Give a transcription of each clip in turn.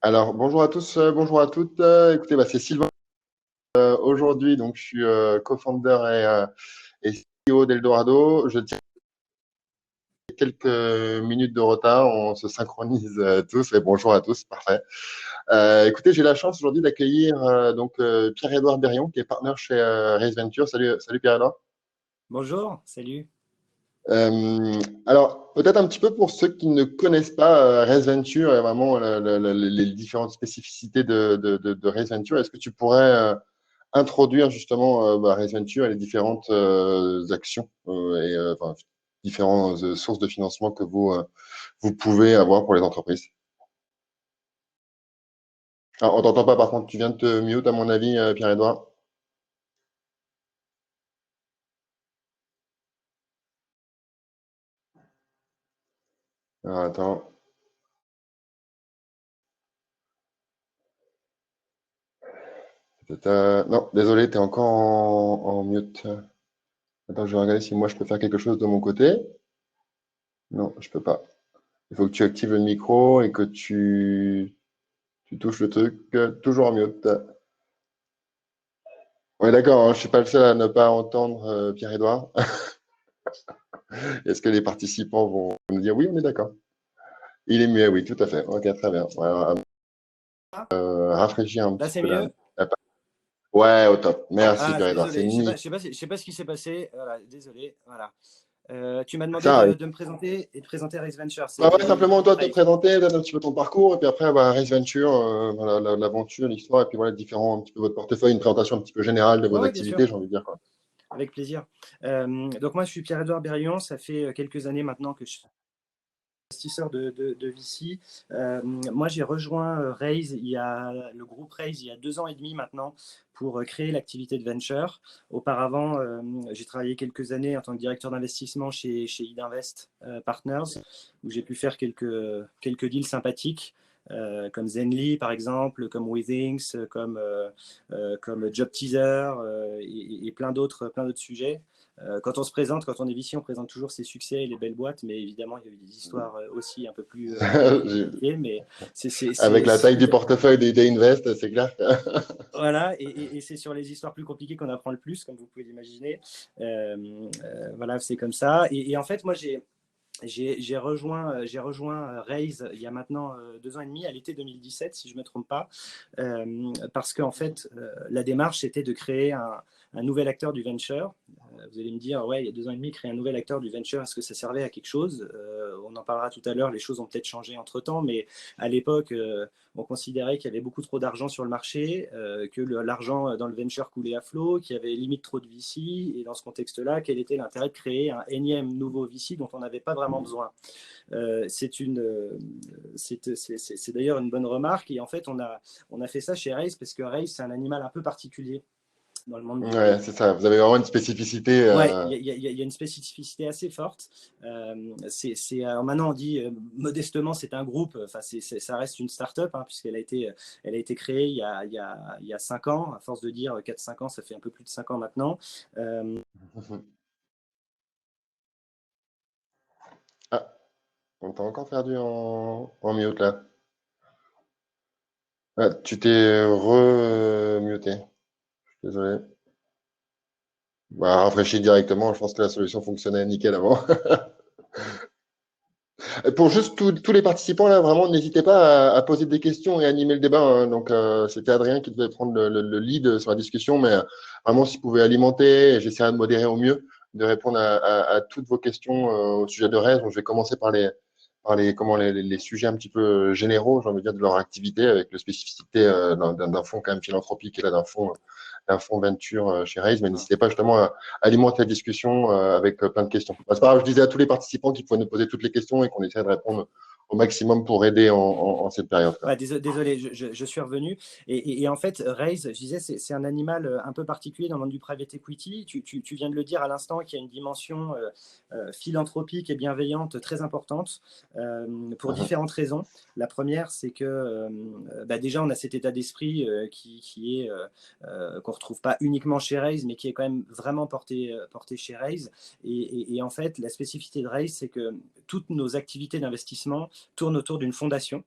Alors, bonjour à tous, bonjour à toutes. Écoutez, c'est Sylvain. Aujourd'hui, donc, je suis co-founder et CEO d'Eldorado. Je tiens quelques minutes de retard. On se synchronise tous. Et bonjour à tous, parfait. Écoutez, j'ai la chance aujourd'hui d'accueillir Pierre-Édouard Berrion, qui est partenaire chez Raise Venture. Salut Pierre-Édouard. Bonjour, salut. Alors, peut-être un petit peu pour ceux qui ne connaissent pas Raise Venture et vraiment les différentes spécificités de Raise Venture, est-ce que tu pourrais introduire justement Raise Venture et les différentes actions enfin, différentes sources de financement que vous pouvez avoir pour les entreprises. Alors, on t'entend pas par contre, tu viens de te mute à mon avis, Pierre-Edouard. Alors, attends. Non, désolé, tu es encore en mute. Attends, je vais regarder si moi je peux faire quelque chose de mon côté. Non, je peux pas. Il faut que tu actives le micro et que tu touches le truc toujours en mute. Oui, d'accord, hein, je suis pas le seul à ne pas entendre Pierre-Édouard. Est-ce que les participants vont nous dire oui, on est d'accord? Il est muet, oui, tout à fait. Ok, très bien. Voilà, Ah, rafraîchir un là, petit c'est peu mieux. Ouais, au top. Merci, Ah, Pierre-Édouard. C'est désolé, ni. je sais pas ce qui s'est passé. Voilà, désolé. Voilà. Tu m'as demandé Ça arrive. de me présenter et de présenter Race Venture. C'est Ouais, le simplement, groupe toi, te Race. présenter, donner un petit peu ton parcours, et puis après, Race Venture, voilà, l'aventure, l'histoire, et puis voilà, différents, un petit peu votre portefeuille, une présentation un petit peu générale de Ouais, vos ouais, bien sûr, activités, j'ai envie de dire, quoi. avec plaisir. Donc moi, je suis Pierre-Édouard Berrion. Ça fait quelques années maintenant que je suis investisseur de VC. Moi, j'ai rejoint Raise, le groupe Raise, il y a 2 ans et demi maintenant pour créer l'activité de venture. Auparavant, j'ai travaillé quelques années en tant que directeur d'investissement chez Idinvest Partners, où j'ai pu faire quelques deals sympathiques. Comme Zenly par exemple, comme Withings, comme Job Teaser et plein d'autres sujets. Quand on se présente, quand on est VC, on présente toujours ses succès et les belles boîtes, mais évidemment, il y a eu des histoires aussi un peu plus J'ai- compliquées, mais Avec la taille du portefeuille des Invest, c'est clair. voilà, et c'est sur les histoires plus compliquées qu'on apprend le plus, comme vous pouvez l'imaginer. Voilà, c'est comme ça. Et en fait, moi, j'ai rejoint Raise il y a maintenant 2 ans et demi, à l'été 2017, si je ne me trompe pas, parce qu'en fait, la démarche, c'était de créer un nouvel acteur du venture. Vous allez me dire, ouais, il y a 2 ans et demi, créer un nouvel acteur du venture, est-ce que ça servait à quelque chose? On en parlera tout à l'heure, les choses ont peut-être changé entre-temps, mais à l'époque, on considérait qu'il y avait beaucoup trop d'argent sur le marché, que l'argent dans le venture coulait à flot, qu'il y avait limite trop de VC, et dans ce contexte-là, quel était l'intérêt de créer un énième nouveau VC dont on n'avait pas vraiment besoin? C'est d'ailleurs une bonne remarque, et en fait, on a fait ça chez Race, parce que Race, c'est un animal un peu particulier dans le monde Ouais, c'est ça. Vous avez vraiment une spécificité. Ouais, il y a une spécificité assez forte. Alors maintenant, on dit modestement, c'est un groupe. Enfin, ça reste une start-up, hein, elle a été créée il y a 5 ans. À force de dire 4-5 ans, ça fait un peu plus de 5 ans maintenant. Ah, on t'a encore perdu en mute là. Ah, tu t'es re-muté. Désolé. Rafraîchis directement. Je pense que la solution fonctionnait nickel avant. Pour juste tous les participants, là, vraiment, n'hésitez pas à poser des questions et animer le débat, hein. Donc, c'était Adrien qui devait prendre le lead sur la discussion, mais vraiment, si vous pouvez alimenter, j'essaierai de modérer au mieux, de répondre à toutes vos questions au sujet de RES. Donc, je vais commencer par les sujets un petit peu généraux, j'ai envie de dire, de leur activité, avec la spécificité d'un fonds quand même philanthropique et là d'un fonds venture chez Raise. Mais n'hésitez pas justement à alimenter la discussion avec plein de questions. C'est pas grave, je disais à tous les participants qu'ils pouvaient nous poser toutes les questions et qu'on essaie de répondre au maximum pour aider en cette période, quoi. Ouais, désolé, je suis revenu. Et en fait, Raise, je disais, c'est un animal un peu particulier dans le monde du private equity. Tu viens de le dire à l'instant, qu'il y a une dimension philanthropique et bienveillante très importante pour Mhm. différentes raisons. La première, c'est que déjà, on a cet état d'esprit qui est qu'on ne retrouve pas uniquement chez Raise, mais qui est quand même vraiment porté chez Raise. Et en fait, la spécificité de Raise, c'est que toutes nos activités d'investissement tournent autour d'une fondation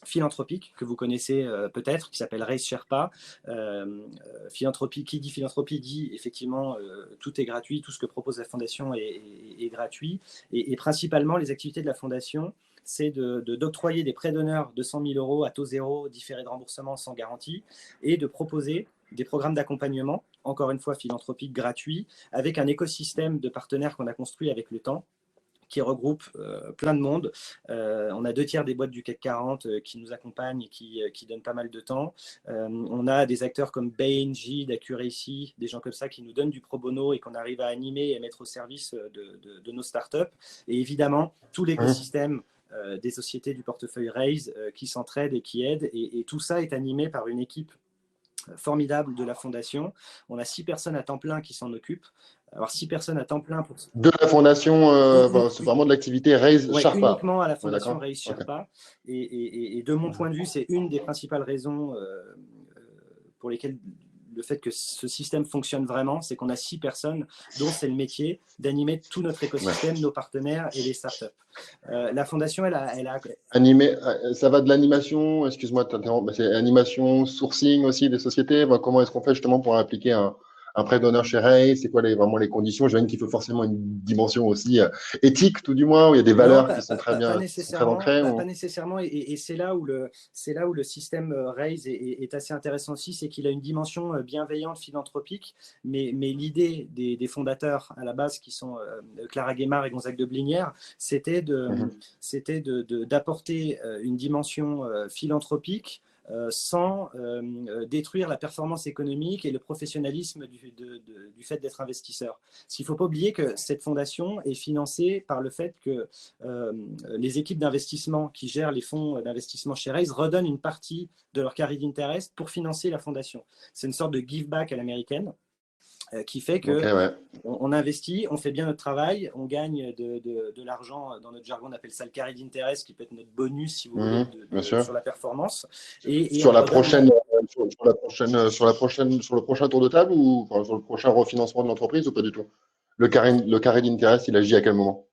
philanthropique que vous connaissez peut-être, qui s'appelle Raise Sherpa. Philanthropie, qui dit philanthropie dit effectivement tout est gratuit, tout ce que propose la Fondation est gratuit. Et principalement, les activités de la Fondation, c'est d'octroyer des prêts d'honneur de 100 000 euros à taux zéro, différés de remboursement sans garantie, et de proposer des programmes d'accompagnement, encore une fois philanthropiques, gratuits, avec un écosystème de partenaires qu'on a construit avec le temps, qui regroupe plein de monde. On a 2/3 des boîtes du CAC 40 qui nous accompagnent et qui donnent pas mal de temps. On a des acteurs comme Bain, Gide, Accuracy, des gens comme ça qui nous donnent du pro bono et qu'on arrive à animer et à mettre au service de nos startups. Et évidemment, tout l'écosystème des sociétés du portefeuille Raise qui s'entraident et qui aident. Et tout ça est animé par une équipe formidable de la Fondation. On a 6 personnes à temps plein qui s'en occupent. Alors 6 personnes à temps plein pour... De la fondation, c'est vraiment de l'activité Raise Sherpa. Uniquement à la fondation Raise Sherpa. Et de mon point de vue, c'est une des principales raisons pour lesquelles le fait que ce système fonctionne vraiment, c'est qu'on a 6 personnes dont c'est le métier d'animer tout notre écosystème, nos partenaires et les startups. La fondation, elle a... Animé, ça va de l'animation, excuse-moi de t'interrompre, c'est animation, sourcing aussi des sociétés. Comment est-ce qu'on fait justement pour appliquer un prêt d'honneur chez Raise? C'est quoi vraiment les conditions? J'imagine qu'il faut forcément une dimension aussi éthique, tout du moins, où il y a des valeurs qui sont très bien ancrées. Pas nécessairement, et c'est là où le système Raise est assez intéressant aussi, c'est qu'il a une dimension bienveillante, philanthropique, mais l'idée des fondateurs à la base, qui sont Clara Guémard et Gonzague de Blinière, c'était d'apporter une dimension philanthropique sans détruire la performance économique et le professionnalisme du fait d'être investisseur. Parce qu'il ne faut pas oublier que cette fondation est financée par le fait que les équipes d'investissement qui gèrent les fonds d'investissement chez Raise redonnent une partie de leur carry d'interest pour financer la fondation. C'est une sorte de give back à l'américaine qui fait que on investit, on fait bien notre travail, on gagne de l'argent, dans notre jargon on appelle ça le carry d'interest, qui peut être notre bonus si vous voulez sur la performance. Et sur le prochain tour de table ou sur le prochain refinancement de l'entreprise ou pas du tout? Le carry d'interest, il agit à quel moment?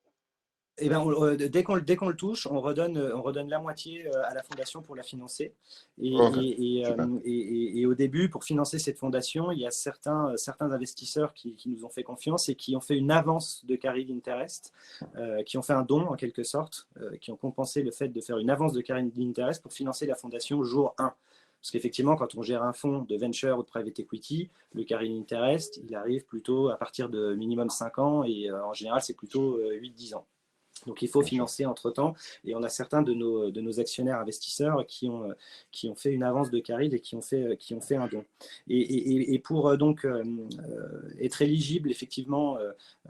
Eh ben, dès qu'on le touche, on redonne la moitié à la fondation pour la financer. Et au début, pour financer cette fondation, il y a certains investisseurs qui nous ont fait confiance et qui ont fait une avance de carry d'interest, qui ont fait un don en quelque sorte, qui ont compensé le fait de faire une avance de carry d'interest pour financer la fondation jour 1. Parce qu'effectivement, quand on gère un fonds de venture ou de private equity, le carry interest, il arrive plutôt à partir de minimum 5 ans et en général, c'est plutôt 8-10 ans. Donc, il faut financer entre-temps. Et on a certains de nos actionnaires investisseurs qui ont fait une avance de carry et qui ont fait un don. Et pour donc être éligible effectivement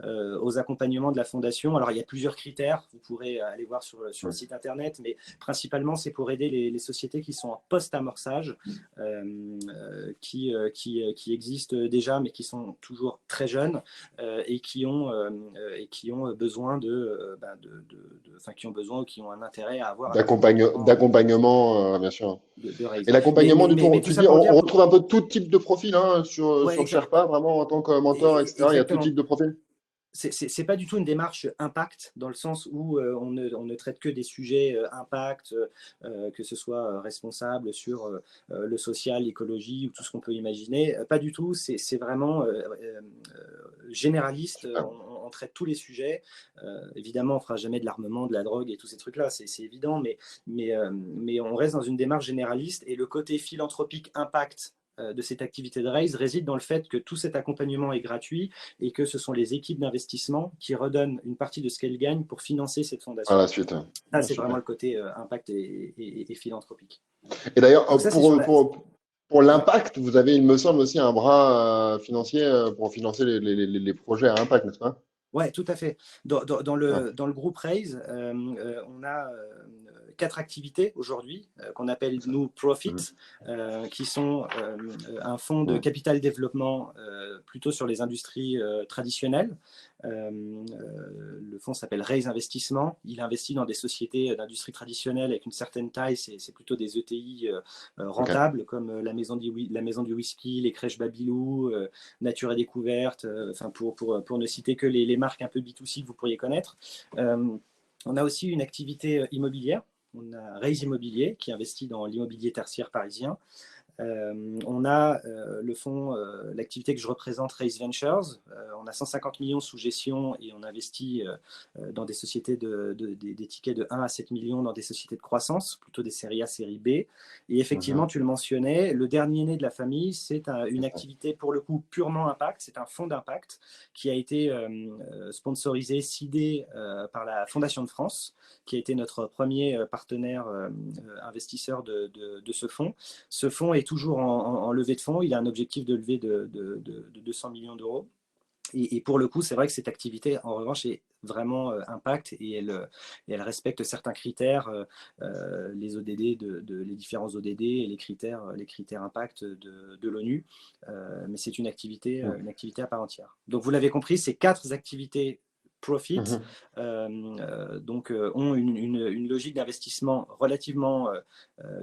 aux accompagnements de la Fondation, alors il y a plusieurs critères. Vous pourrez aller voir sur le site internet, mais principalement, c'est pour aider les sociétés qui sont en post-amorçage, qui existent déjà, mais qui sont toujours très jeunes et qui ont besoin qui ont besoin ou qui ont un intérêt à avoir d'accompagnement, bien sûr. Et l'accompagnement, du coup, tu dis, on retrouve un peu tout type de profil sur Sherpa, vraiment en tant que mentor, etc. Il y a tout type de profil. C'est pas du tout une démarche impact dans le sens où on ne traite que des sujets impact, que ce soit responsable sur le social, l'écologie ou tout ce qu'on peut imaginer. Pas du tout, c'est vraiment généraliste. On traite tous les sujets. Évidemment, on ne fera jamais de l'armement, de la drogue et tous ces trucs-là, c'est évident, mais on reste dans une démarche généraliste et le côté philanthropique impact de cette activité de Raise réside dans le fait que tout cet accompagnement est gratuit et que ce sont les équipes d'investissement qui redonnent une partie de ce qu'elles gagnent pour financer cette fondation. À la suite. Ça, c'est vraiment le côté impact et philanthropique. Et d'ailleurs, pour l'impact, vous avez, il me semble, aussi un bras financier pour financer les projets à impact, n'est-ce pas? Oui, tout à fait. Dans le groupe Raise, on a 4 activités aujourd'hui qu'on appelle nous Profit, qui sont un fonds de capital développement plutôt sur les industries traditionnelles. Le fonds s'appelle Raise Investissement. Il investit dans des sociétés d'industrie traditionnelle avec une certaine taille. C'est plutôt des ETI rentables comme la maison du whisky, les crèches Babylou, Nature et Découverte, pour ne citer que les marques un peu B2C que vous pourriez connaître. On a aussi une activité immobilière On a Raise Immobilier qui investit dans l'immobilier tertiaire parisien. On a le fonds, l'activité que je représente, Raise Ventures. On a 150 millions sous gestion et on investit dans des sociétés des tickets de 1 à 7 millions dans des sociétés de croissance, plutôt des séries A, série B. Et effectivement, tu le mentionnais, le dernier né de la famille, c'est une activité pour le coup purement impact. C'est un fonds d'impact qui a été sponsorisé, seedé par la Fondation de France, qui a été notre premier partenaire investisseur de ce fonds. Ce fonds est toujours en levée de fonds. Il a un objectif de levée de 200 millions d'euros. Et pour le coup, c'est vrai que cette activité, en revanche, est vraiment impact et elle respecte certains critères, les ODD, les différents ODD et les critères impact de l'ONU. Mais c'est une activité à part entière. Donc, vous l'avez compris, ces 4 activités profit, donc ont une logique d'investissement relativement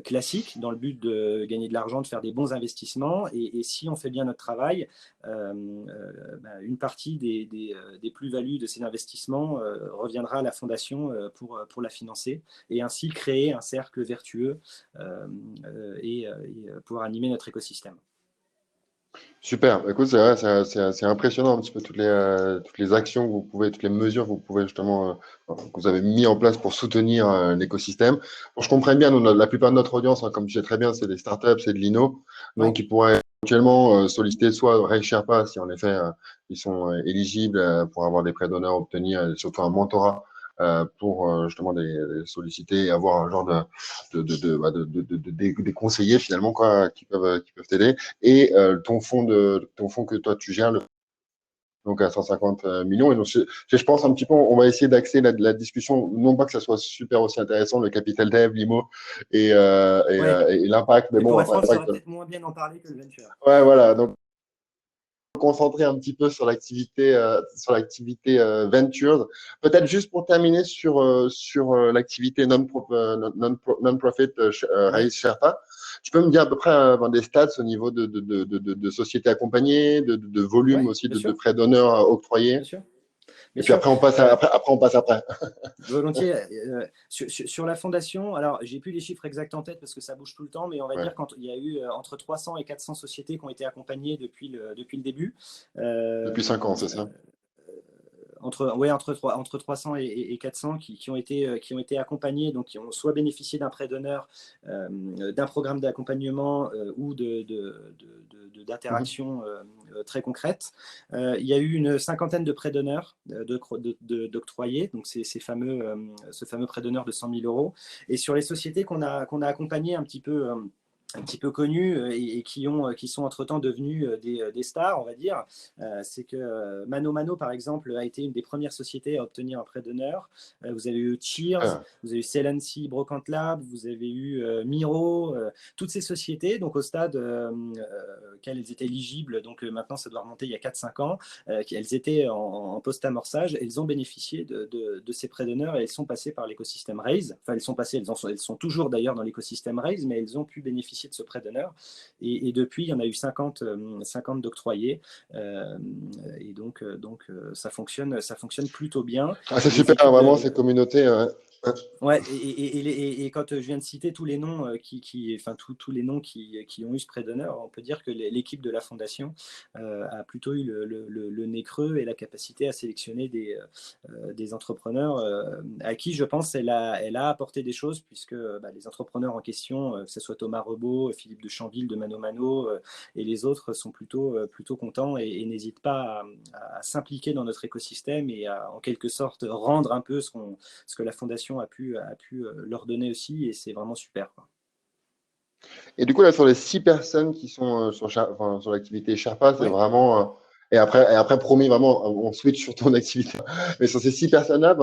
classique dans le but de gagner de l'argent, de faire des bons investissements. Et si on fait bien notre travail, une partie des plus-values de ces investissements reviendra à la fondation pour la financer et ainsi créer un cercle vertueux et pouvoir animer notre écosystème. Super. Écoute, c'est impressionnant un petit peu toutes les actions que vous pouvez, toutes les mesures que vous pouvez justement, que vous avez mis en place pour soutenir l'écosystème. Pour que je comprenne bien, nous, la plupart de notre audience, hein, comme tu sais très bien, c'est des startups, c'est de l'INO. Donc, ils pourraient éventuellement solliciter soit Ray Sherpa, si en effet ils sont éligibles pour avoir des prêts d'honneur, obtenir surtout un mentorat pour justement les solliciter et avoir un genre des conseillers finalement quoi, qui peuvent t'aider. Et ton fonds que toi tu gères, donc à 150 millions. Et donc, je pense un petit peu, on va essayer d'axer la discussion, non pas que ça soit super aussi intéressant, le capital dev, l'IMO et l'impact. Mais bon, pour être franc, ça aurait peut-être moins bien en parler que le venture. Ouais, voilà. Donc, concentrer un petit peu sur l'activité ventures. Peut-être juste pour terminer sur l'activité non-profit Raise Sherpa. Tu peux me dire à peu près des stats au niveau de sociétés accompagnées, de volume aussi de prêts d'honneur octroyés. Bien sûr. Et puis après, on passe après. Volontiers. Sur la fondation, alors j'ai plus les chiffres exacts en tête parce que ça bouge tout le temps, mais on va dire qu'il y a eu entre 300 et 400 sociétés qui ont été accompagnées depuis le début. Depuis 5 ans, c'est ça? Entre 300 et 400 qui ont été accompagnés, donc qui ont soit bénéficié d'un prêt d'honneur, d'un programme d'accompagnement ou d'interaction très concrète. Il y a eu une cinquantaine de prêts d'honneur d'octroyés, donc ce fameux prêt d'honneur de 100 000 euros. Et sur les sociétés qu'on a accompagnées un petit peu connus et qui sont entre-temps devenus des stars, on va dire. C'est que Mano, par exemple, a été une des premières sociétés à obtenir un prêt d'honneur. Vous avez eu Cheers, vous avez eu Celency, Brocant Lab, vous avez eu Miro, toutes ces sociétés, donc au stade auquel elles étaient éligibles, donc maintenant ça doit remonter il y a 4-5 ans, elles étaient en post-amorçage, elles ont bénéficié de ces prêts d'honneur et elles sont passées par l'écosystème Raise. Enfin, elles sont toujours d'ailleurs dans l'écosystème Raise, mais elles ont pu bénéficier de ce prêt d'honneur. Et depuis, il y en a eu 50 d'octroyés. Et donc ça fonctionne plutôt bien. C'est super, vraiment, ces communautés. Ouais, et quand je viens de citer tous les noms tous les noms qui ont eu ce prêt d'honneur, on peut dire que l'équipe de la fondation a plutôt eu le nez creux et la capacité à sélectionner des entrepreneurs à qui je pense elle a apporté des choses, puisque les entrepreneurs en question, que ce soit Thomas Rebaud, Philippe de Chanville de Mano et les autres, sont plutôt contents et n'hésitent pas à s'impliquer dans notre écosystème et à en quelque sorte rendre un peu ce que la fondation a pu leur donner aussi, et c'est vraiment super, quoi. Et du coup, là, sur les 6 personnes qui sont sur l'activité Sherpa, c'est vraiment. Et après, promis, vraiment, on switch sur ton activité. Mais sur ces 6 personnes-là,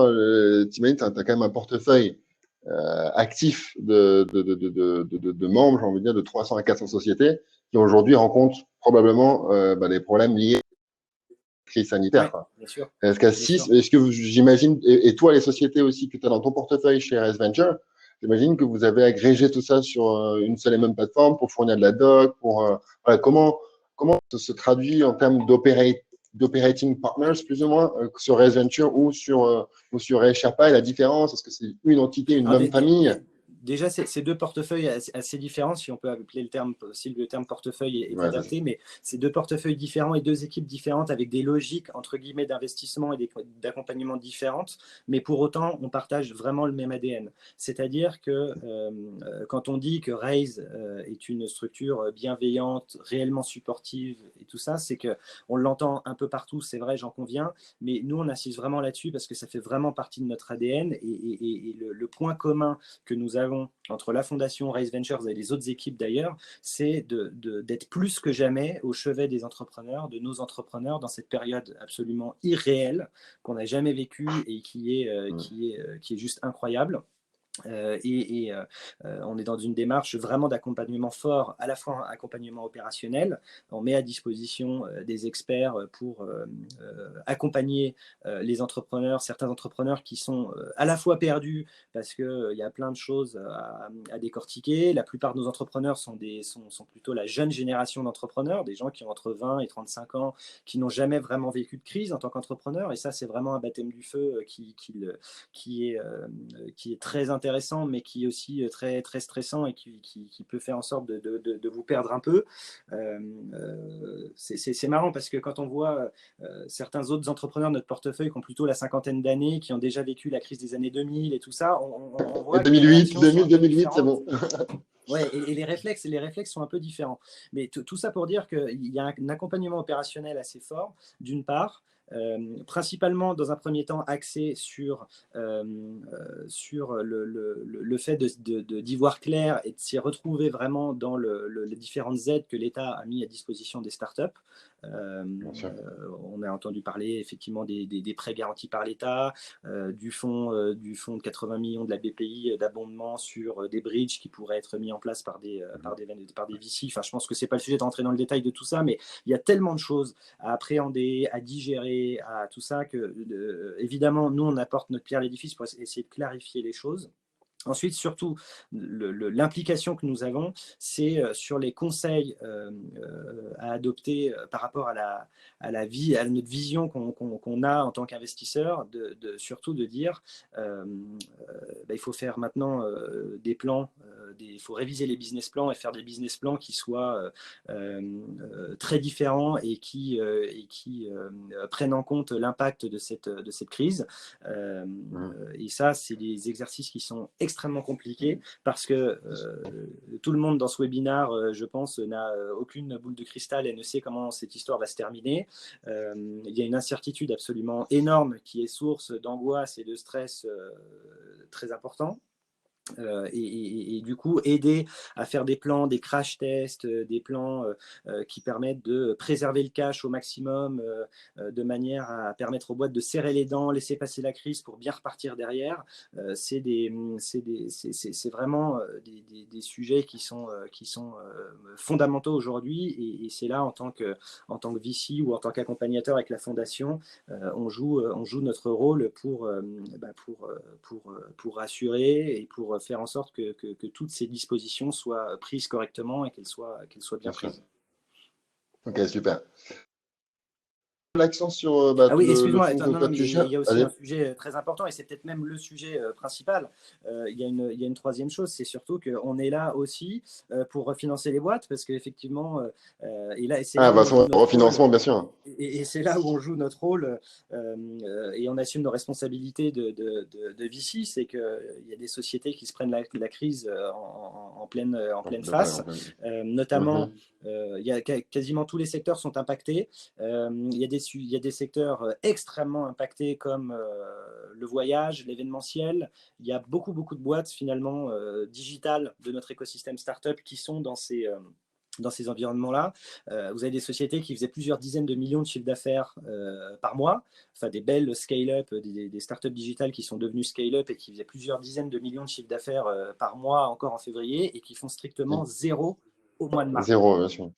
t'imagines, tu as quand même un portefeuille actif de membres, j'ai envie de dire, de 300 à 400 sociétés qui aujourd'hui rencontrent probablement des problèmes liés à la crise sanitaire. Bien sûr. Est-ce qu'à 6, est-ce que j'imagine, et toi, les sociétés aussi que tu as dans ton portefeuille chez RS Venture, j'imagine que vous avez agrégé tout ça sur une seule et même plateforme pour fournir de la doc, comment se traduit en termes d'operating partners, plus ou moins, sur RS Venture ou sur RS Sherpa, et la différence, est-ce que c'est une entité, une même famille? déjà, c'est deux portefeuilles assez différents, si on peut appeler le terme, si le terme portefeuille est adapté, mais c'est deux portefeuilles différents et deux équipes différentes avec des logiques, entre guillemets, d'investissement et d'accompagnement différentes, mais pour autant, on partage vraiment le même ADN. C'est-à-dire que quand on dit que Raise est une structure bienveillante, réellement supportive et tout ça, c'est qu'on l'entend un peu partout, c'est vrai, j'en conviens, mais nous, on insiste vraiment là-dessus parce que ça fait vraiment partie de notre ADN et le point commun que nous avons entre la fondation Raise Ventures et les autres équipes d'ailleurs, c'est d'être plus que jamais au chevet des entrepreneurs, de nos entrepreneurs dans cette période absolument irréelle qu'on n'a jamais vécue et qui est juste incroyable. On est dans une démarche vraiment d'accompagnement fort, à la fois un accompagnement opérationnel. On met à disposition des experts pour accompagner les entrepreneurs, certains entrepreneurs qui sont à la fois perdus parce qu'il y a plein de choses à décortiquer. La plupart de nos entrepreneurs sont plutôt la jeune génération d'entrepreneurs, des gens qui ont entre 20 et 35 ans, qui n'ont jamais vraiment vécu de crise en tant qu'entrepreneur. Et ça, c'est vraiment un baptême du feu qui est très intéressant, mais qui est aussi très, très stressant et qui peut faire en sorte de vous perdre un peu. C'est marrant parce que quand on voit certains autres entrepreneurs de notre portefeuille qui ont plutôt la cinquantaine d'années, qui ont déjà vécu la crise des années 2000 et tout ça, on voit 2008, 2008, c'est bon. Ouais, et les réflexes sont un peu différents. Mais tout ça pour dire qu'il y a un accompagnement opérationnel assez fort, d'une part, principalement dans un premier temps axé sur le fait d'y voir clair et de s'y retrouver vraiment dans les différentes aides que l'État a mis à disposition des startups. On a entendu parler effectivement des prêts garantis par l'État, du fonds de 80 millions de la BPI d'abondement sur des bridges qui pourraient être mis en place par des VC. Enfin, je pense que ce n'est pas le sujet d'entrer dans le détail de tout ça, mais il y a tellement de choses à appréhender, à digérer, à tout ça que évidemment, nous, on apporte notre pierre à l'édifice pour essayer de clarifier les choses. Ensuite, surtout, l'implication que nous avons, c'est sur les conseils à adopter par rapport à notre vision qu'on a en tant qu'investisseur, surtout de dire il faut faire maintenant des plans, il faut réviser les business plans et faire des business plans qui soient très différents et qui prennent en compte l'impact de cette crise. Et ça, c'est des exercices qui sont extrêmement compliqué parce que tout le monde dans ce webinaire, je pense, n'a aucune boule de cristal et ne sait comment cette histoire va se terminer. Il y a une incertitude absolument énorme qui est source d'angoisse et de stress très important. Et du coup, aider à faire des plans, des crash tests, des plans qui permettent de préserver le cash au maximum, de manière à permettre aux boîtes de serrer les dents, laisser passer la crise pour bien repartir derrière. C'est vraiment des sujets qui sont fondamentaux aujourd'hui. Et c'est là, en tant que VC ou en tant qu'accompagnateur avec la fondation, on joue notre rôle pour rassurer et pour faire en sorte que toutes ces dispositions soient prises correctement et qu'elles soient bien prises. Ok, super. L'accent sur oui, excuse-moi, il y a aussi un sujet très important et c'est peut-être même le sujet principal. Il y a une troisième chose, c'est surtout qu'on est là aussi pour refinancer les boîtes parce qu'effectivement, refinancement, bien sûr. Et c'est là où on joue notre rôle et on assume nos responsabilités de VC, c'est qu'il y a des sociétés qui se prennent la crise en pleine face, notamment. Il y a quasiment tous les secteurs sont impactés. Il y a des secteurs extrêmement impactés comme le voyage, l'événementiel. Il y a beaucoup de boîtes finalement digitales de notre écosystème startup qui sont dans ces environnements-là. Vous avez des sociétés qui faisaient plusieurs dizaines de millions de chiffres d'affaires par mois, enfin des belles scale-up, des startups digitales qui sont devenues scale-up et qui faisaient plusieurs dizaines de millions de chiffres d'affaires par mois encore en février et qui font strictement zéro au mois de mars. Zéro, bien sûr.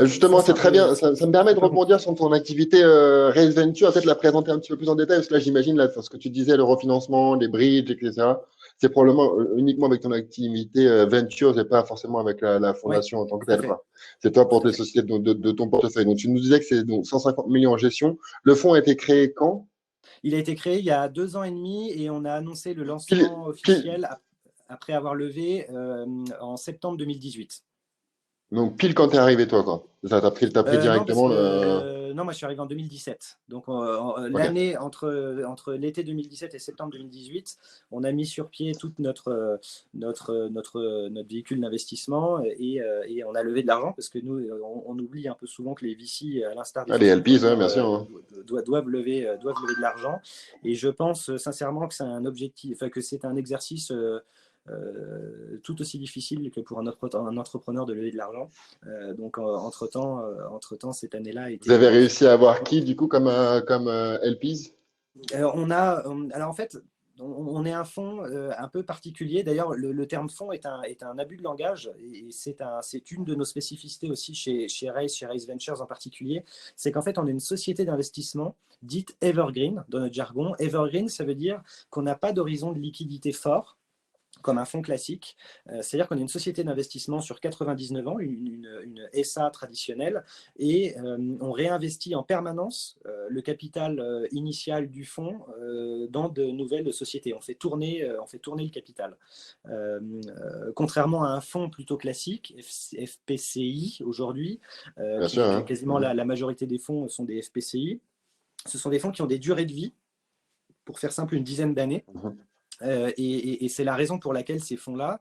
Justement, c'est très bien. Ça me permet de rebondir sur ton activité Raise Venture, peut-être la présenter un petit peu plus en détail, parce que là, j'imagine, ce que tu disais, le refinancement, les bridges, etc., c'est probablement uniquement avec ton activité Venture et pas forcément avec la fondation en tant que telle. C'est toi pour tes sociétés de ton portefeuille. Donc, tu nous disais que c'est 150 millions en gestion. Le fonds a été créé quand? Il a été créé il y a 2 ans et demi et on a annoncé le lancement officiel après avoir levé en septembre 2018. Donc, pile quand tu es arrivé, toi, quoi. Ça t'a pris Non, parce directement que le. non, moi je suis arrivé en 2017. Donc Ok. l'année entre l'été 2017 et septembre 2018, on a mis sur pied tout notre véhicule d'investissement et on a levé de l'argent parce que nous, on oublie un peu souvent que les VC, à l'instar des Ah, les LPs, ouais, entrepreneurs, bien sûr. Hein. doivent lever de l'argent. Et je pense sincèrement que c'est un objectif, enfin, que c'est un exercice tout aussi difficile que pour un entrepreneur de lever de l'argent. Donc, entre-temps, cette année-là a Vous été. avez réussi à avoir qui, du coup, comme LPs? Alors, en fait, on est un fonds un peu particulier. D'ailleurs, le terme fonds est un abus de langage et c'est une de nos spécificités aussi chez Raise Ventures en particulier. C'est qu'en fait, on est une société d'investissement dite evergreen dans notre jargon. Evergreen, ça veut dire qu'on n'a pas d'horizon de liquidité fort comme un fonds classique. C'est-à-dire qu'on est une société d'investissement sur 99 ans, une SA traditionnelle, et on réinvestit en permanence le capital initial du fonds dans de nouvelles sociétés. On fait tourner le capital. Contrairement à un fonds plutôt classique, FPCI aujourd'hui, Bien sûr. Hein. quasiment la majorité des fonds sont des FPCI. Ce sont des fonds qui ont des durées de vie, pour faire simple, une dizaine d'années. Mhm. Et c'est la raison pour laquelle ces fonds-là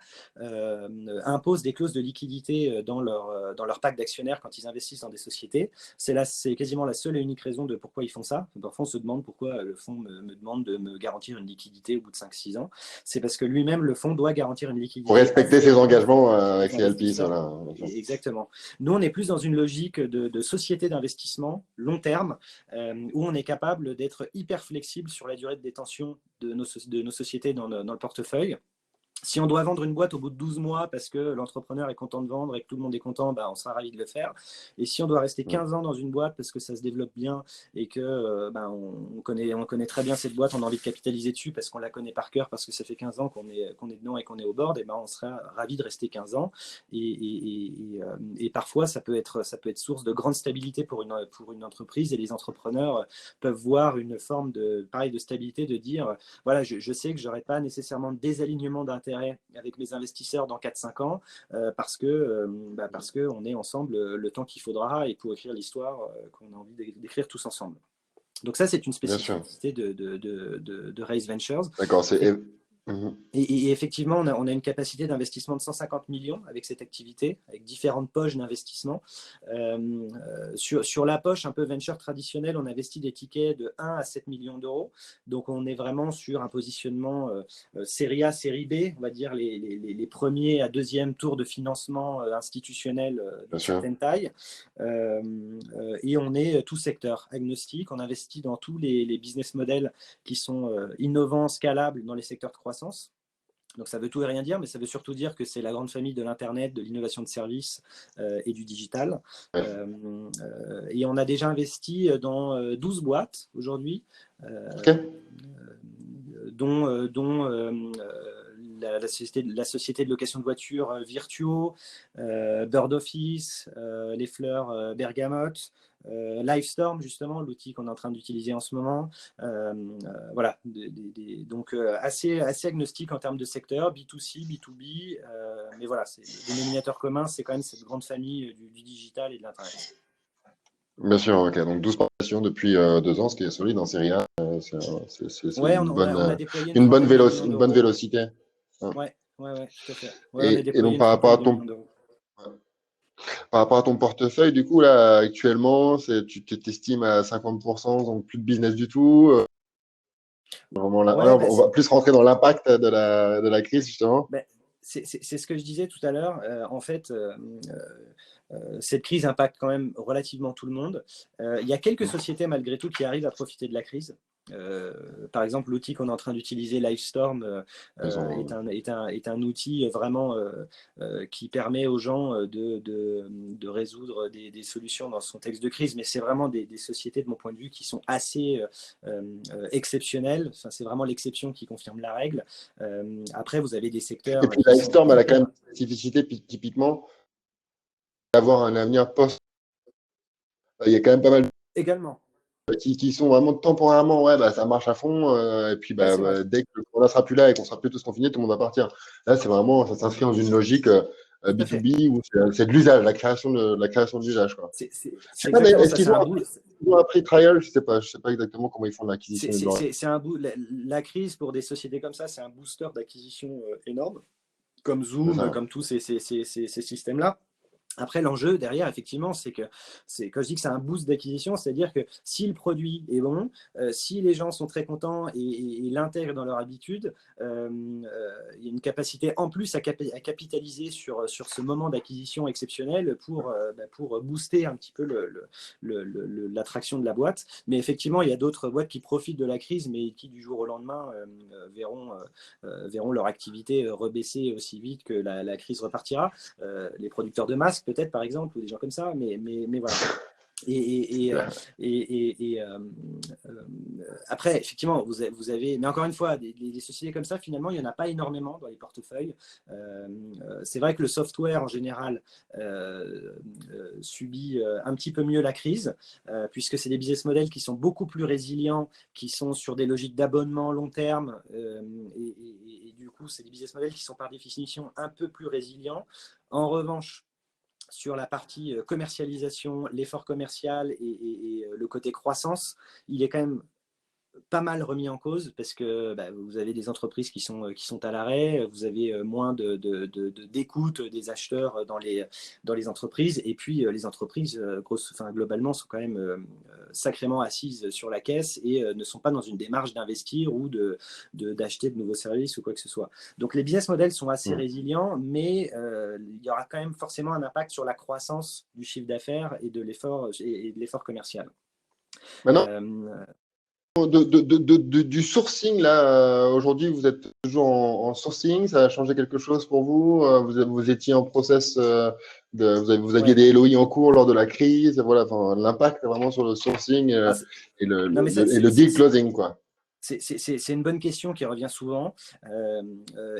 imposent des clauses de liquidité dans leur pacte d'actionnaires quand ils investissent dans des sociétés. C'est quasiment la seule et unique raison de pourquoi ils font ça. Parfois, on se demande pourquoi le fonds me demande de me garantir une liquidité au bout de 5-6 ans. C'est parce que lui-même, le fonds, doit garantir une Pour liquidité respecter assez ses élevée engagements avec aux ses LPs, investisseurs. voilà. Exactement. Nous, on est plus dans une logique de société d'investissement long terme, où on est capable d'être hyper flexible sur la durée de détention de nos sociétés dans le portefeuille. Si on doit vendre une boîte au bout de 12 mois parce que l'entrepreneur est content de vendre et que tout le monde est content, bah, on sera ravi de le faire. Et si on doit rester 15 ans dans une boîte parce que ça se développe bien et que on connaît très bien cette boîte, on a envie de capitaliser dessus parce qu'on la connaît par cœur, parce que ça fait 15 ans qu'on est dedans et qu'on est au board, et ben on sera ravi de rester 15 ans. Et parfois, ça peut être source de grande stabilité pour une entreprise, et les entrepreneurs peuvent voir une forme de stabilité, de dire voilà, je sais que je n'aurai pas nécessairement de désalignement d'intérêt avec mes investisseurs dans 4-5 ans parce qu'on est ensemble le temps qu'il faudra et pour écrire l'histoire qu'on a envie d'écrire tous ensemble. Donc ça, c'est une Bien sûr. spécificité de Raise Ventures. D'accord. Mhm. Et effectivement, on a une capacité d'investissement de 150 millions avec cette activité, avec différentes poches d'investissement. Sur la poche un peu venture traditionnelle, on investit des tickets de 1 à 7 millions d'euros. Donc, on est vraiment sur un positionnement série A, série B, on va dire les premiers à deuxième tours de financement institutionnel d'une certaine taille. Et on est tout secteur agnostique. On investit dans tous les business models qui sont innovants, scalables dans les secteurs de croissance. Donc ça veut tout et rien dire, mais ça veut surtout dire que c'est la grande famille de l'Internet, de l'innovation de services et du digital. Ouais. Et on a déjà investi dans 12 boîtes aujourd'hui, Ok. dont la société de location de voitures Virtuo, Bird Office, les fleurs Bergamote, Livestorm, justement, l'outil qu'on est en train d'utiliser en ce moment. Voilà, donc assez agnostique en termes de secteur, B2C, B2B, mais voilà, le dénominateur commun, c'est quand même cette grande famille du digital et de l'Internet. Bien sûr, ok. Donc 12 participations depuis 2 ans, ce qui est solide en Série A. C'est Ouais, une on a bonne, déployé une bonne, de millions une bonne d'euros. vélocité. Hein. Ouais, tout à fait. Ouais, on a Et déployé donc une trentaine de millions d'euros. par rapport à ton portefeuille, du coup, là, actuellement, tu t'estimes à 50%, donc plus de business du tout. Vraiment là, Ouais, on va plus rentrer dans l'impact de la crise, justement. bah, c'est ce que je disais tout à l'heure. En fait, cette crise impacte quand même relativement tout le monde. Il y a quelques sociétés, malgré tout, qui arrivent à profiter de la crise. Par exemple, l'outil qu'on est en train d'utiliser, Livestorm, est un outil vraiment qui permet aux gens de résoudre des solutions dans son contexte de crise. Mais c'est vraiment des sociétés, de mon point de vue, qui sont assez exceptionnelles. Enfin, c'est vraiment l'exception qui confirme la règle. Après, vous avez des secteurs Et puis, qui sont Livestorm, elle a quand hyper... même une spécificité, typiquement, d'avoir un avenir post. Il y a quand même pas mal Également. qui sont vraiment temporairement, ouais, bah, ça marche à fond, et puis Ouais, c'est vrai. dès que le corona sera plus là et qu'on sera plus tous confinés, tout le monde va partir. Là, c'est vraiment, ça s'inscrit dans une logique Tout à fait. B2B où c'est de l'usage, la création d'usage, quoi. Je C'est sais pas, d'ailleurs, exactement est-ce ça. C'est qu'ils un bout. ont un prix trial? Je sais pas exactement comment ils font l'acquisition des denrées. C'est un bout. La crise pour des sociétés comme ça, c'est un booster d'acquisition énorme, comme C'est Zoom, ça. comme tous ces systèmes-là. Après, l'enjeu derrière, effectivement, c'est que quand je dis que c'est un boost d'acquisition, c'est-à-dire que si le produit est bon, si les gens sont très contents et l'intègrent dans leur habitude, il y a une capacité en plus à capitaliser sur ce moment d'acquisition exceptionnel pour booster un petit peu l'attraction de la boîte. Mais effectivement, il y a d'autres boîtes qui profitent de la crise, mais qui du jour au lendemain verront leur activité rebaisser aussi vite que la crise repartira. Les producteurs de masques, peut-être, par exemple, ou des gens comme ça, mais voilà. Après, effectivement, vous avez, mais encore une fois, des sociétés comme ça, finalement, il n'y en a pas énormément dans les portefeuilles. C'est vrai que le software, en général, subit un petit peu mieux la crise, puisque c'est des business models qui sont beaucoup plus résilients, qui sont sur des logiques d'abonnement long terme, et du coup, c'est des business models qui sont par définition un peu plus résilients. En revanche, sur la partie commercialisation, l'effort commercial et le côté croissance, il est quand même pas mal remis en cause parce que vous avez des entreprises qui sont à l'arrêt, vous avez moins d'écoute des acheteurs dans les entreprises, et puis les entreprises, globalement, sont quand même sacrément assises sur la caisse et ne sont pas dans une démarche d'investir ou d'acheter de nouveaux services ou quoi que ce soit. Donc les business models sont assez résilients, mais il y aura quand même forcément un impact sur la croissance du chiffre d'affaires et de l'effort commercial. Maintenant, du sourcing, là, aujourd'hui, vous êtes toujours en sourcing, ça a changé quelque chose pour vous? Vous étiez en process, vous aviez Ouais. des LOI en cours lors de la crise, voilà, enfin, l'impact vraiment sur le sourcing Ah, et non, mais et le deal closing, quoi. c'est une bonne question qui revient souvent.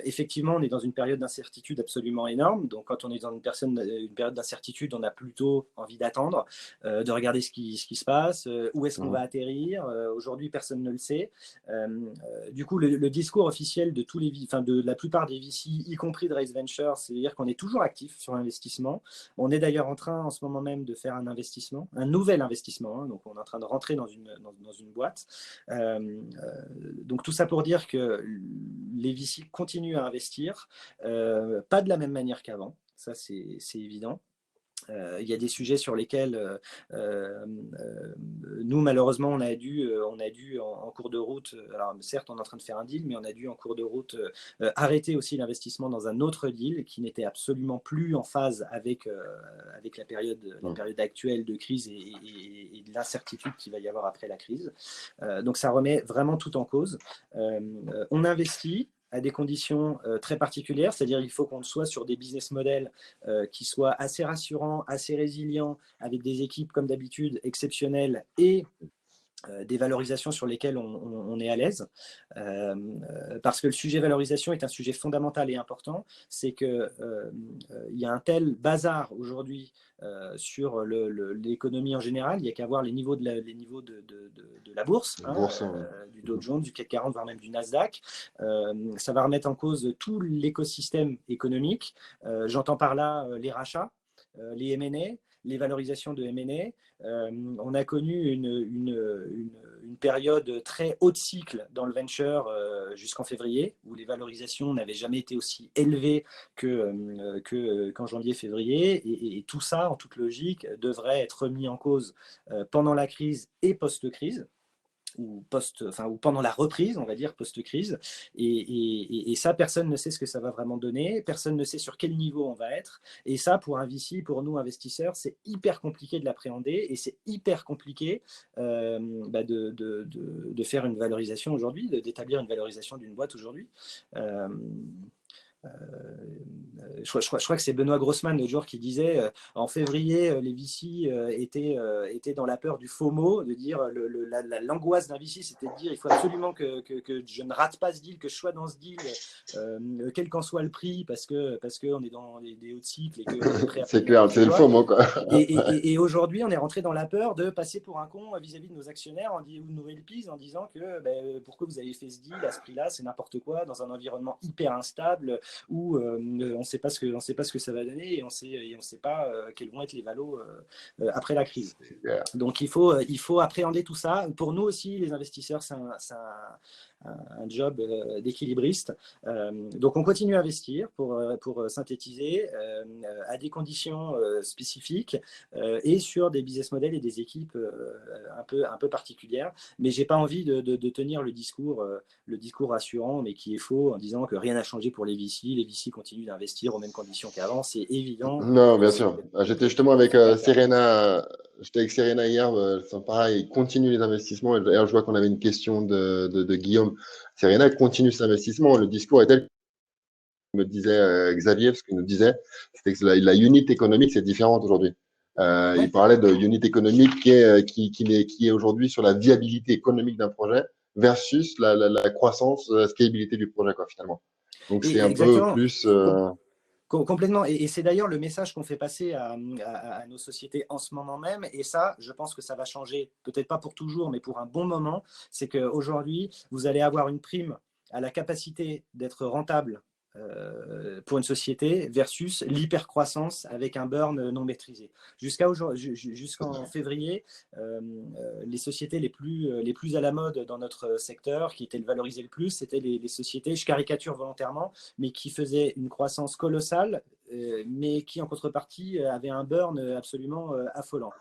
Effectivement, on est dans une période d'incertitude absolument énorme. Donc, quand on est dans une période d'incertitude, on a plutôt envie d'attendre, de regarder ce qui se passe, où est-ce qu'on va atterrir. Aujourd'hui, personne ne le sait. Du coup, le discours officiel de de la plupart des VC, y compris de Raise Ventures, c'est-à-dire qu'on est toujours actif sur l'investissement. On est d'ailleurs en train, en ce moment même, de faire un investissement, un nouvel investissement. Donc, on est en train de rentrer dans une boîte. Donc tout ça pour dire que les VC continuent à investir, pas de la même manière qu'avant, ça c'est évident. Il y a des sujets sur lesquels nous, malheureusement, on a dû en cours de route, alors certes, on est en train de faire un deal, mais on a dû en cours de route arrêter aussi l'investissement dans un autre deal qui n'était absolument plus en phase avec la période actuelle de crise et de l'incertitude qu'il va y avoir après la crise. Donc ça remet vraiment tout en cause. On investit à des conditions très particulières, c'est-à-dire il faut qu'on soit sur des business models qui soient assez rassurants, assez résilients, avec des équipes comme d'habitude exceptionnelles et des valorisations sur lesquelles on est à l'aise. Parce que le sujet valorisation est un sujet fondamental et important. C'est qu'il y a un tel bazar aujourd'hui sur l'économie en général. Il n'y a qu'à voir les niveaux de la bourse, du Dow Jones, du CAC 40, voire même du Nasdaq. Ça va remettre en cause tout l'écosystème économique. J'entends par là les rachats, les M&A, les valorisations de M&A. On a connu une période très haut de cycle dans le venture jusqu'en février, où les valorisations n'avaient jamais été aussi élevées qu'en janvier-février. Et tout ça, en toute logique, devrait être remis en cause pendant la crise et post-crise. Ou pendant la reprise, on va dire, post-crise. Et ça, personne ne sait ce que ça va vraiment donner, personne ne sait sur quel niveau on va être. Et ça, pour un VC, pour nous, investisseurs, c'est hyper compliqué de l'appréhender et c'est hyper compliqué de faire une valorisation aujourd'hui, d'établir une valorisation d'une boîte aujourd'hui. crois que c'est Benoît Grossman l'autre jour qui disait en février, les VC étaient dans la peur du FOMO, de dire l'angoisse d'un VC, c'était de dire il faut absolument que je ne rate pas ce deal, que je sois dans ce deal, quel qu'en soit le prix, parce qu'on est dans des hauts cycles et qu'on est prêt à C'est payer. clair, c'est le FOMO, quoi. Et aujourd'hui, on est rentré dans la peur de passer pour un con vis-à-vis de nos actionnaires ou de nos LPs en disant que pourquoi vous avez fait ce deal à ce prix-là, c'est n'importe quoi, dans un environnement hyper instable où on ne sait pas ce que ça va donner et on sait pas quels vont être les valos après la crise. Donc il faut appréhender tout ça. Pour nous aussi, les investisseurs, c'est un job d'équilibriste. Donc on continue à investir pour synthétiser à des conditions spécifiques et sur des business models et des équipes un peu particulières. Mais j'ai pas envie de tenir le discours rassurant, mais qui est faux, en disant que rien n'a changé pour les VC. Les VC continuent d'investir aux mêmes conditions qu'avant. C'est évident. Non, bien sûr. J'étais justement avec Serena. J'étais avec Serena hier. C'est pareil, il continue les investissements. Et d'ailleurs, je vois qu'on avait une question de Guillaume. Serena continue ses investissements. Le discours est tel que me disait Xavier, ce qu'il nous disait, c'était que la unit économique, c'est différente aujourd'hui. Il parlait de unit économique qui est aujourd'hui sur la viabilité économique d'un projet versus la croissance, la scalabilité du projet, quoi, finalement. Donc, c'est un peu plus… Complètement. Et c'est d'ailleurs le message qu'on fait passer à nos sociétés en ce moment même. Et ça, je pense que ça va changer, peut-être pas pour toujours, mais pour un bon moment. C'est qu'aujourd'hui, vous allez avoir une prime à la capacité d'être rentable pour une société versus l'hypercroissance avec un burn non maîtrisé. Jusqu'en février, les sociétés les plus à la mode dans notre secteur, qui étaient valorisées le plus, c'était les sociétés, je caricature volontairement, mais qui faisaient une croissance colossale, mais qui en contrepartie avaient un burn absolument affolant.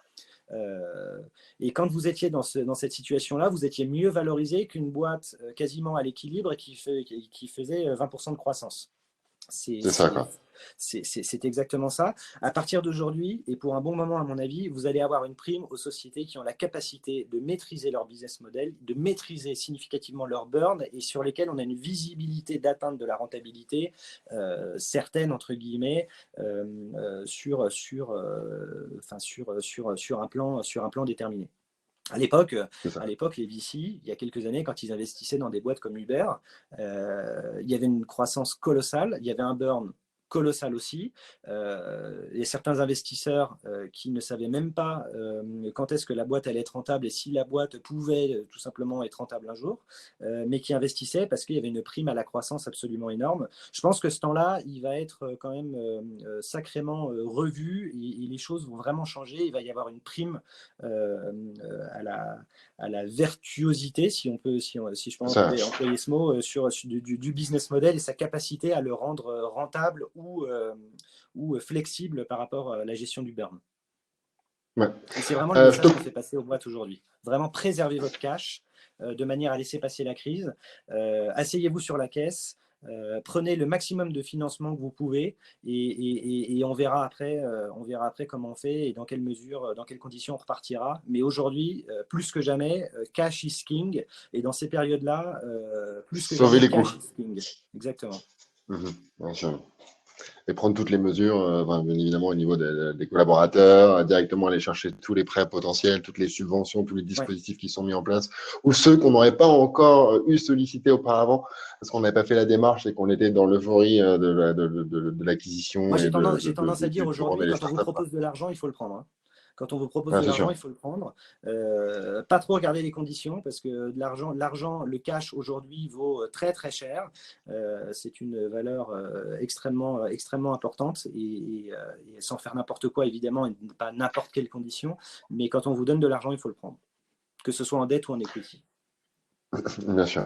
Et quand vous étiez dans cette situation-là, vous étiez mieux valorisé qu'une boîte quasiment à l'équilibre et qui faisait 20% de croissance. C'est ça, quoi. C'est exactement ça. À partir d'aujourd'hui, et pour un bon moment à mon avis, vous allez avoir une prime aux sociétés qui ont la capacité de maîtriser leur business model, de maîtriser significativement leur burn et sur lesquels on a une visibilité d'atteinte de la rentabilité certaine, entre guillemets, sur un plan déterminé. À l'époque, les VC, il y a quelques années, quand ils investissaient dans des boîtes comme Uber, il y avait une croissance colossale, il y avait un burn colossal aussi. Il y a certains investisseurs qui ne savaient même pas quand est-ce que la boîte allait être rentable et si la boîte pouvait tout simplement être rentable un jour, mais qui investissaient parce qu'il y avait une prime à la croissance absolument énorme. Je pense que ce temps-là, il va être quand même sacrément revu et les choses vont vraiment changer. Il va y avoir une prime à la vertuosité, si je peux employer ce mot, sur du business model et sa capacité à le rendre rentable ou flexible par rapport à la gestion du burn. Ouais. Et c'est vraiment le message qu'on fait passer aux boîtes aujourd'hui. Vraiment préservez votre cash de manière à laisser passer la crise. Asseyez-vous sur la caisse. Prenez le maximum de financement que vous pouvez et on verra après comment on fait et dans quelle mesure, dans quelles conditions on repartira. Mais aujourd'hui, plus que jamais, cash is king. Et dans ces périodes-là, plus que sauver jamais, les cash coûts. is king. Exactement. Bien sûr. Et prendre toutes les mesures, bien évidemment, au niveau des collaborateurs, directement aller chercher tous les prêts potentiels, toutes les subventions, tous les dispositifs qui sont mis en place, ou ceux qu'on n'aurait pas encore eu sollicités auparavant, parce qu'on n'avait pas fait la démarche et qu'on était dans l'euphorie de l'acquisition. Moi, j'ai tendance à dire aujourd'hui, quand on vous propose de l'argent, il faut le prendre. Hein. Quand on vous propose de l'argent, il faut le prendre. Pas trop regarder les conditions parce que l'argent, le cash aujourd'hui vaut très très cher. C'est une valeur extrêmement importante et sans faire n'importe quoi évidemment et pas n'importe quelle condition. Mais quand on vous donne de l'argent, il faut le prendre, que ce soit en dette ou en equity. Bien sûr.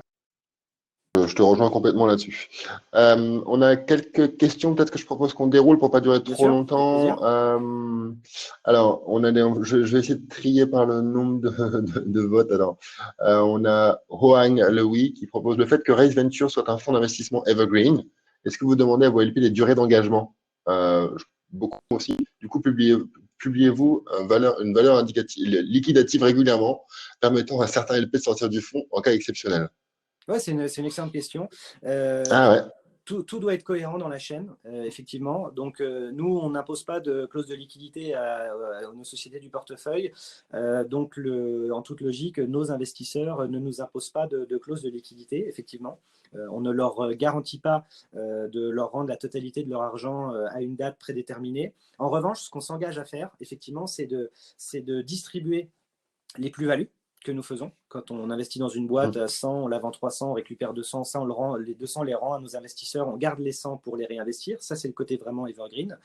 Je te rejoins complètement là-dessus. On a quelques questions, peut-être que je propose qu'on déroule pour ne pas durer trop longtemps. Alors, je vais essayer de trier par le nombre de votes. Alors, on a Hoang Lewy qui propose le fait que Raise Venture soit un fonds d'investissement evergreen. Est-ce que vous demandez à vos LP des durées d'engagement? Beaucoup aussi. Du coup, publiez-vous une valeur indicative, liquidative régulièrement, permettant à certains LP de sortir du fonds en cas exceptionnel? Ouais, c'est une excellente question. Ah ouais. tout doit être cohérent dans la chaîne, effectivement. Donc, nous, on n'impose pas de clause de liquidité à nos sociétés du portefeuille. Donc, en toute logique, nos investisseurs ne nous imposent pas de clause de liquidité, effectivement. On ne leur garantit pas de leur rendre la totalité de leur argent à une date prédéterminée. En revanche, ce qu'on s'engage à faire, effectivement, c'est de distribuer les plus-values que nous faisons. Quand on investit dans une boîte à 100, on la vend 300, on récupère 200, ça on le rend, les 200 les rend à nos investisseurs, on garde les 100 pour les réinvestir. Ça, c'est le côté vraiment evergreen.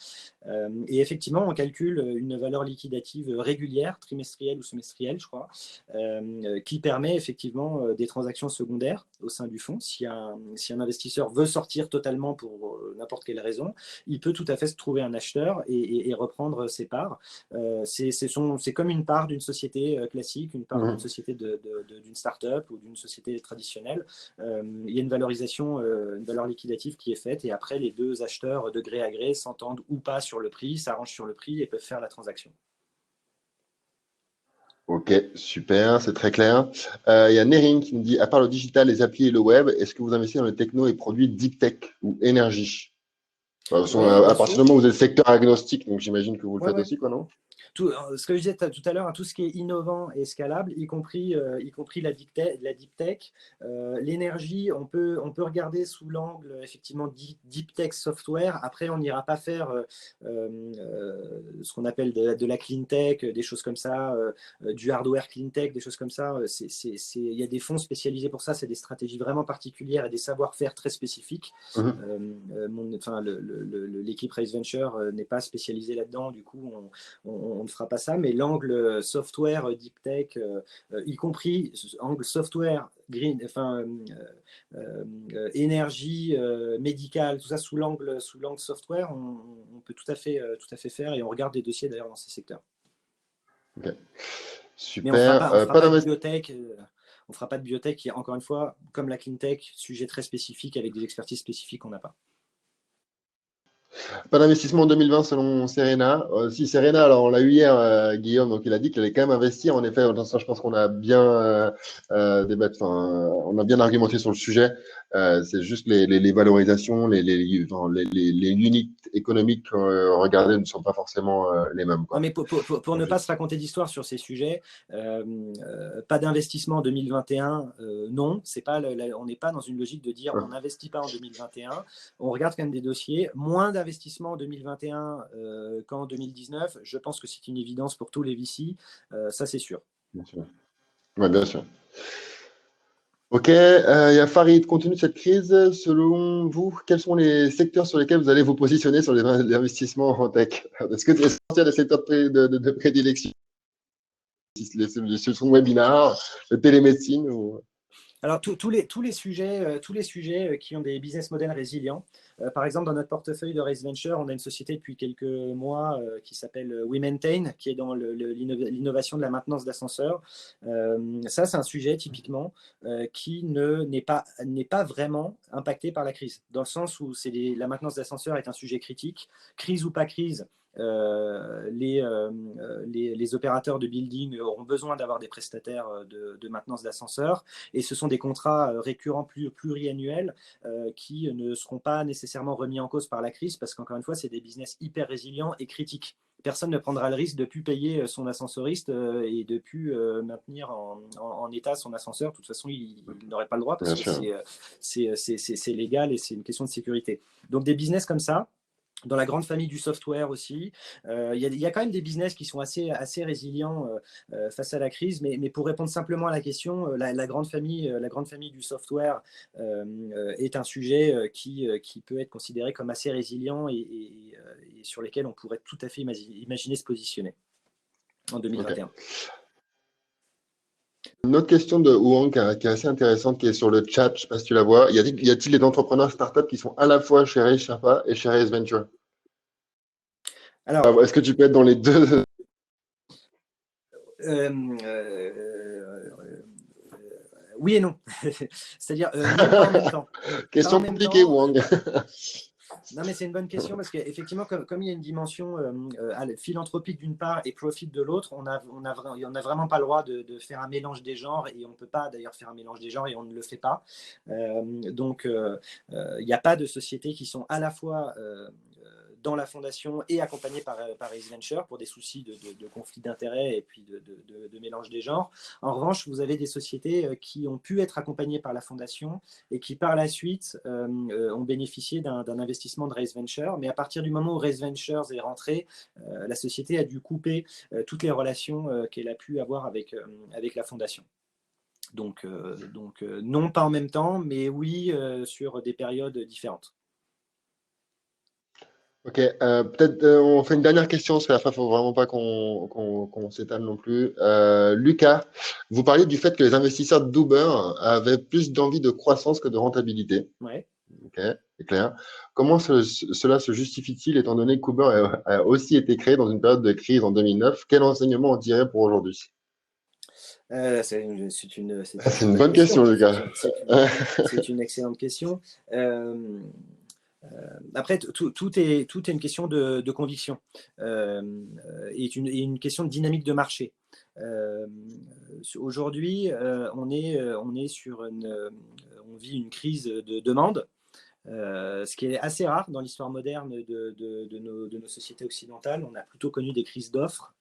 Et effectivement, on calcule une valeur liquidative régulière, trimestrielle ou semestrielle, je crois, qui permet effectivement des transactions secondaires au sein du fonds. Si un investisseur veut sortir totalement pour n'importe quelle raison, il peut tout à fait se trouver un acheteur et reprendre ses parts. C'est comme une part d'une société classique, une part d'une société d'une start-up ou d'une société traditionnelle. Il y a une valorisation, une valeur liquidative qui est faite et après les deux acheteurs de gré à gré s'entendent ou pas sur le prix, s'arrangent sur le prix et peuvent faire la transaction. Ok, super, c'est très clair. Il y a Nering qui nous dit, à part le digital, les applis et le web, est-ce que vous investissez dans les techno et produits deep tech ou énergie? À partir du moment où vous êtes secteur agnostique, donc j'imagine que vous le faites aussi, quoi, non? Ce que je disais tout à l'heure, tout ce qui est innovant et scalable, y compris la deep tech, l'énergie, on peut regarder sous l'angle effectivement deep tech software. Après, on n'ira pas faire ce qu'on appelle de la clean tech, des choses comme ça, du hardware clean tech, des choses comme ça. Il y a des fonds spécialisés pour ça, c'est des stratégies vraiment particulières et des savoir-faire très spécifiques. L'équipe Raise Venture n'est pas spécialisée là-dedans, du coup, on ne fera pas ça, mais l'angle software, deep tech, y compris angle software, green, énergie, médicale, tout ça sous l'angle software, on peut tout à fait faire et on regarde des dossiers d'ailleurs dans ces secteurs. Okay. Super. Mais on ne fera pas de biotech. On ne fera pas de biotech qui, encore une fois, comme la clean tech, sujet très spécifique avec des expertises spécifiques qu'on n'a pas. Pas d'investissement en 2020 selon Serena. Si Serena, alors on l'a eu hier, Guillaume, donc il a dit qu'il allait quand même investir. En effet, dans ça, je pense qu'on a bien on a bien argumenté sur le sujet. C'est juste les valorisations, les unités économiques regardées ne sont pas forcément les mêmes, quoi. Non, mais pour ne pas se raconter d'histoire sur ces sujets, pas d'investissement en 2021, non. On n'est pas dans une logique de dire on n'investit pas en 2021. On regarde quand même des dossiers. Moins d'investissement en 2021 qu'en 2019. Je pense que c'est une évidence pour tous les VC. Ça, c'est sûr. Bien sûr. Ouais, bien sûr. Ok, il y a Farid. Compte tenu de cette crise, selon vous, quels sont les secteurs sur lesquels vous allez vous positionner sur les investissements en tech? Est-ce que c'est sortir des secteurs de prédilection, les solutions webinar, la télémédecine ou... Alors, tous les sujets qui ont des business models résilients. Par exemple, dans notre portefeuille de Raise Venture, on a une société depuis quelques mois qui s'appelle WeMaintain, qui est dans l'innovation de la maintenance d'ascenseurs. Ça, c'est un sujet typiquement qui n'est pas vraiment impacté par la crise, dans le sens où la maintenance d'ascenseurs est un sujet critique. Crise ou pas crise, les opérateurs de building auront besoin d'avoir des prestataires de maintenance d'ascenseurs et ce sont des contrats récurrents pluriannuels qui ne seront pas nécessairement remis en cause par la crise parce qu'encore une fois, c'est des business hyper résilients et critiques. Personne ne prendra le risque de ne plus payer son ascensoriste et de ne plus maintenir en état son ascenseur. De toute façon, il n'aurait pas le droit parce que c'est légal et c'est une question de sécurité. Donc, des business comme ça, dans la grande famille du software aussi, il y a quand même des business qui sont assez résilients face à la crise, mais pour répondre simplement à la question, la grande famille du software est un sujet qui peut être considéré comme assez résilient et sur lesquels on pourrait tout à fait imaginer se positionner en 2021. Okay. Une autre question de Wang qui est assez intéressante, qui est sur le chat, je ne sais pas si tu la vois. Y a-t-il des entrepreneurs startups qui sont à la fois chez Raise Sherpa et chez Raise Venture? Alors, est-ce que tu peux être dans les deux? Oui et non. C'est-à-dire, pas en même temps. Question compliquée, Wang. Non, mais c'est une bonne question parce qu'effectivement, comme il y a une dimension philanthropique d'une part et profit de l'autre, on n'a vraiment pas le droit de faire un mélange des genres et on ne peut pas d'ailleurs faire un mélange des genres et on ne le fait pas. Donc, il n'y a pas de sociétés qui sont à la fois dans la fondation et accompagnées par Raise Venture pour des soucis de conflit d'intérêts et puis de mélange des genres. En revanche, vous avez des sociétés qui ont pu être accompagnées par la fondation et qui par la suite ont bénéficié d'un investissement de Raise Venture. Mais à partir du moment où Raise Ventures est rentré, la société a dû couper toutes les relations qu'elle a pu avoir avec la fondation. Donc, non, pas en même temps, mais oui, sur des périodes différentes. Ok, peut-être on fait une dernière question, parce qu'à la fin, il ne faut vraiment pas qu'on s'étale non plus. Lucas, vous parliez du fait que les investisseurs d'Uber avaient plus d'envie de croissance que de rentabilité. Ouais. Ok, c'est clair. Comment cela se justifie-t-il, étant donné qu'Uber a aussi été créé dans une période de crise en 2009? Quel enseignement on tirait pour aujourd'hui? C'est une C'est une bonne question, Lucas. C'est une excellente question. Après, tout est une question de conviction et une question de dynamique de marché. Aujourd'hui, on vit une crise de demande. Ce qui est assez rare dans l'histoire moderne de nos sociétés occidentales. On a plutôt connu des crises d'offres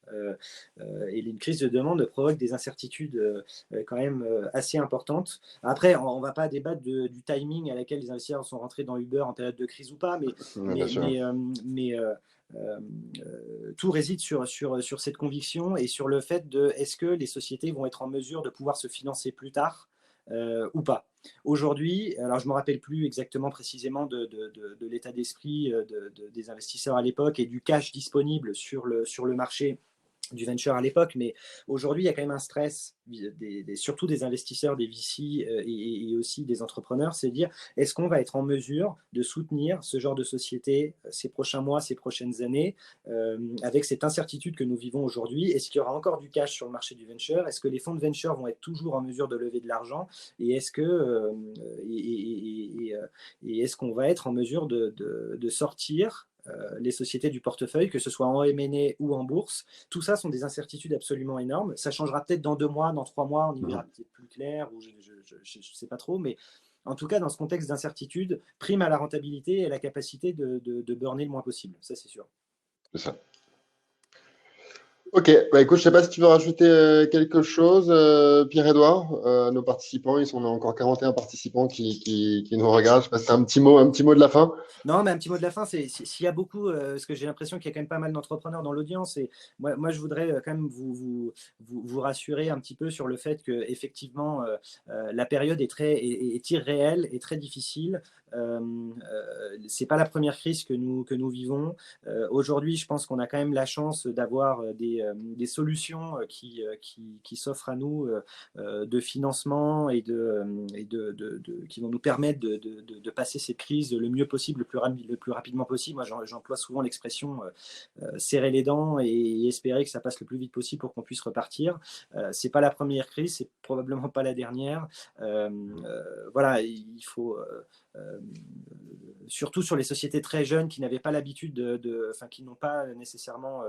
et une crise de demande provoque des incertitudes quand même assez importantes. Après, on ne va pas débattre du timing à laquelle les investisseurs sont rentrés dans Uber en période de crise ou pas, mais tout réside sur cette conviction et sur le fait de est-ce que les sociétés vont être en mesure de pouvoir se financer plus tard ou pas. Aujourd'hui, alors je ne me rappelle plus exactement précisément de l'état d'esprit des investisseurs à l'époque et du cash disponible sur le marché du venture à l'époque, mais aujourd'hui, il y a quand même un stress, surtout des investisseurs, des VC et aussi des entrepreneurs, c'est de dire, est-ce qu'on va être en mesure de soutenir ce genre de société ces prochains mois, ces prochaines années, avec cette incertitude que nous vivons aujourd'hui? Est-ce qu'il y aura encore du cash sur le marché du venture? Est-ce que les fonds de venture vont être toujours en mesure de lever de l'argent? Et est-ce est-ce qu'on va être en mesure de sortir les sociétés du portefeuille, que ce soit en M&A ou en bourse? Tout ça sont des incertitudes absolument énormes. Ça changera peut-être dans 2 mois, dans 3 mois, on y verra peut-être plus clair, ou je ne sais pas trop, mais en tout cas, dans ce contexte d'incertitude, prime à la rentabilité et à la capacité de burner le moins possible. Ça, c'est sûr. C'est ça. Ok, bah écoute, je sais pas si tu veux rajouter quelque chose, Pierre-Edouard. Nos participants, on a encore 41 participants qui nous regardent. Je sais pas si c'est un petit mot de la fin. Non, mais un petit mot de la fin, s'il y a beaucoup, parce que j'ai l'impression qu'il y a quand même pas mal d'entrepreneurs dans l'audience, et moi je voudrais quand même vous rassurer un petit peu sur le fait que effectivement la période est irréelle et très difficile. C'est pas la première crise que nous vivons. Aujourd'hui, je pense qu'on a quand même la chance d'avoir des solutions qui s'offrent à nous de financement et qui vont nous permettre de passer cette crise le mieux possible, le plus rapidement possible. Moi, j'emploie souvent l'expression serrer les dents et espérer que ça passe le plus vite possible pour qu'on puisse repartir. C'est pas la première crise, c'est probablement pas la dernière. Voilà, il faut surtout sur les sociétés très jeunes qui n'avaient pas l'habitude qui n'ont pas nécessairement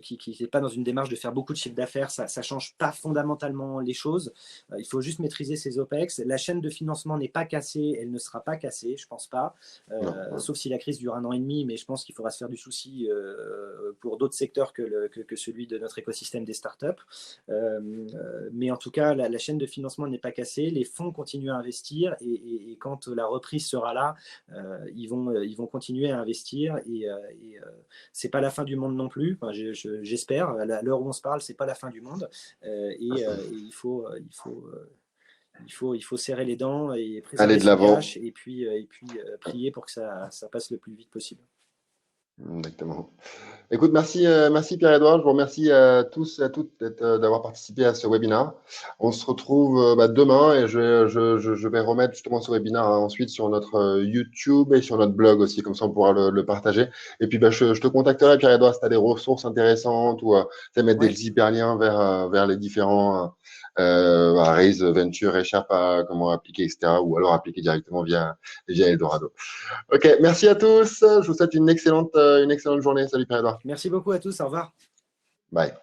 qui n'est pas dans une démarche de faire beaucoup de chiffre d'affaires, ça ne change pas fondamentalement les choses. Il faut juste maîtriser ses OPEX. La chaîne de financement n'est pas cassée, elle ne sera pas cassée, je ne pense pas, sauf si la crise dure 1 an et demi, mais je pense qu'il faudra se faire du souci pour d'autres secteurs que celui de notre écosystème des startups. Mais en tout cas, la chaîne de financement n'est pas cassée, les fonds continuent à investir et quand la reprise sera là, ils vont continuer à investir et c'est pas la fin du monde non plus. Enfin, j'espère. À l'heure où on se parle, c'est pas la fin du monde. Il faut serrer les dents et préserver son cash et puis prier pour que ça passe le plus vite possible. Exactement. Écoute, merci Pierre-Edouard. Je vous remercie à tous et à toutes d'avoir participé à ce webinaire. On se retrouve demain et je vais remettre justement ce webinaire ensuite sur notre YouTube et sur notre blog aussi, comme ça on pourra le partager. Et puis je te contacterai, Pierre-Edouard, si tu as des ressources intéressantes ou mettre des hyperliens vers les différents Raise Venture échappe à comment appliquer, etc. Ou alors appliquer directement via Eldorado. Ok, merci à tous. Je vous souhaite une excellente journée. Salut Pierre-Edouard. Merci beaucoup à tous. Au revoir. Bye.